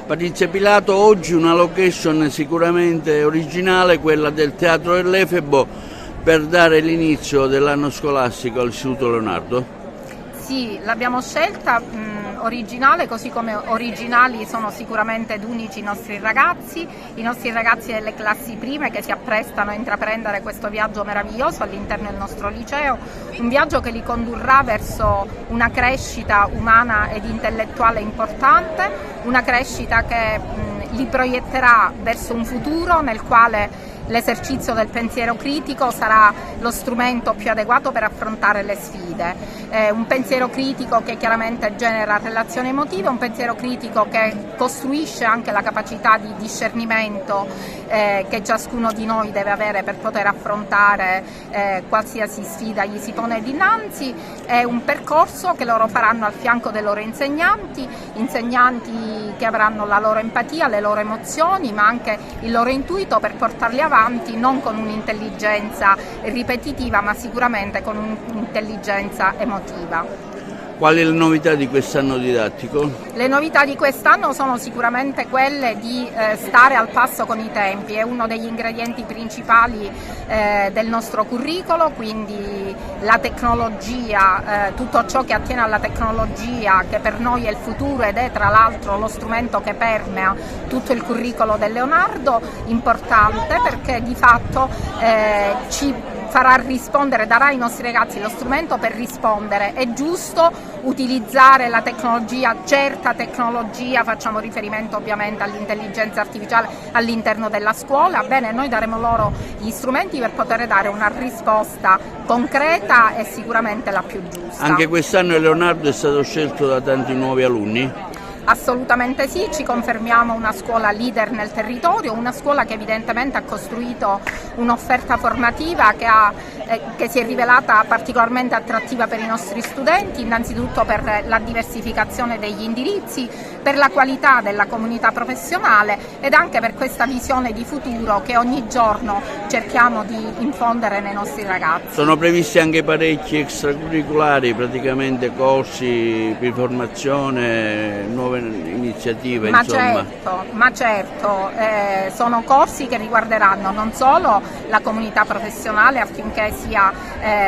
Patrizia Pilato, oggi una location sicuramente originale, quella del Teatro dell'Efebo, per dare l'inizio dell'anno scolastico all'Istituto Leonardo. Sì, l'abbiamo scelta originale, così come originali sono sicuramente ed unici i nostri ragazzi delle classi prime che si apprestano a intraprendere questo viaggio meraviglioso all'interno del nostro liceo, un viaggio che li condurrà verso una crescita umana ed intellettuale importante, una crescita che li proietterà verso un futuro nel quale l'esercizio del pensiero critico sarà lo strumento più adeguato per affrontare le sfide. Un pensiero critico che chiaramente genera relazioni emotive, un pensiero critico che costruisce anche la capacità di discernimento che ciascuno di noi deve avere per poter affrontare qualsiasi sfida gli si pone dinanzi. È un percorso che loro faranno al fianco dei loro insegnanti che avranno la loro empatia, le loro emozioni, ma anche il loro intuito per portarli avanti non con un'intelligenza ripetitiva, ma sicuramente con un'intelligenza emotiva. Quali le novità di quest'anno didattico? Le novità di quest'anno sono sicuramente quelle di stare al passo con i tempi, è uno degli ingredienti principali del nostro curricolo, quindi la tecnologia, tutto ciò che attiene alla tecnologia, che per noi è il futuro ed è tra l'altro lo strumento che permea tutto il curricolo del Leonardo, importante perché di fatto ci farà rispondere, darà ai nostri ragazzi lo strumento per rispondere. È giusto utilizzare la tecnologia, certa tecnologia, facciamo riferimento ovviamente all'intelligenza artificiale all'interno della scuola, bene, noi daremo loro gli strumenti per poter dare una risposta concreta e sicuramente la più giusta. Anche quest'anno Leonardo è stato scelto da tanti nuovi alunni? Assolutamente sì, ci confermiamo una scuola leader nel territorio, una scuola che evidentemente ha costruito un'offerta formativa che si è rivelata particolarmente attrattiva per i nostri studenti, innanzitutto per la diversificazione degli indirizzi, per la qualità della comunità professionale ed anche per questa visione di futuro che ogni giorno cerchiamo di infondere nei nostri ragazzi. Sono previsti anche parecchi extracurriculari, praticamente corsi di formazione, nuove iniziative, insomma. Ma certo, sono corsi che riguarderanno non solo la comunità professionale affinché sia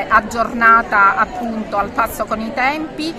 aggiornata appunto al passo con i tempi,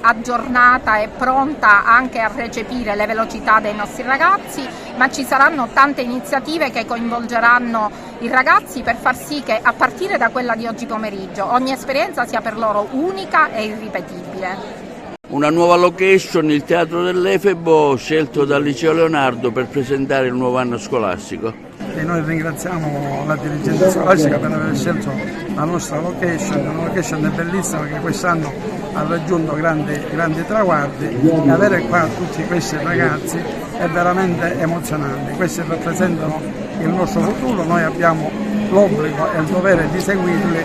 aggiornata e pronta anche a recepire le velocità dei nostri ragazzi, ma ci saranno tante iniziative che coinvolgeranno i ragazzi per far sì che a partire da quella di oggi pomeriggio ogni esperienza sia per loro unica e irripetibile. Una nuova location, il Teatro dell'Efebo, scelto dal Liceo Leonardo per presentare il nuovo anno scolastico. E noi ringraziamo la dirigenza scolastica per aver scelto la nostra location, una location bellissima che quest'anno ha raggiunto grandi traguardi e avere qua tutti questi ragazzi è veramente emozionante. Questi rappresentano il nostro futuro, noi abbiamo l'obbligo e il dovere di seguirli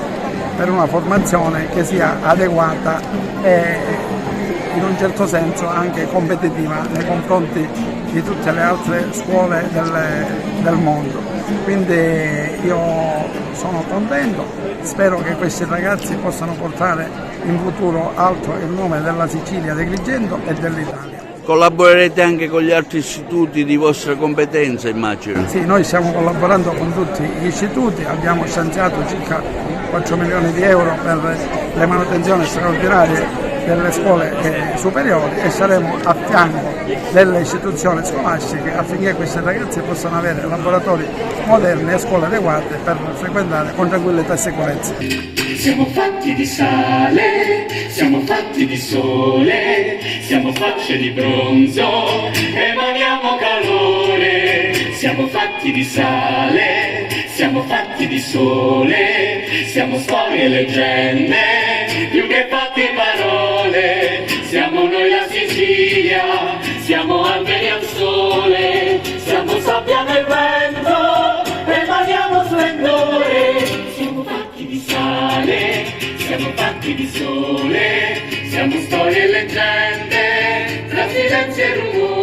per una formazione che sia adeguata e in un certo senso anche competitiva nei confronti di tutte le altre scuole del mondo. Quindi io sono contento, spero che questi ragazzi possano portare in futuro alto il nome della Sicilia, di Agrigento e dell'Italia. Collaborerete anche con gli altri istituti di vostra competenza, immagino? Sì, noi stiamo collaborando con tutti gli istituti, abbiamo stanziato circa 4 milioni di euro per le manutenzioni straordinarie delle scuole superiori e saremo a fianco delle istituzioni scolastiche affinché questi ragazzi possano avere laboratori moderni e scuole adeguate per frequentare con tranquillità e sicurezza. Siamo fatti di sale, siamo fatti di sole, siamo facce di bronzo, emaniamo calore. Siamo fatti di sale, siamo fatti di sole, siamo storie e leggende, più che fatti parole. Siamo noi la Sicilia, siamo alberi al sole, siamo sabbia nel vento, emaniamo splendore. Siamo fatti di sale, siamo fatti di sole, siamo storie e leggende, tra silenzio e rumore.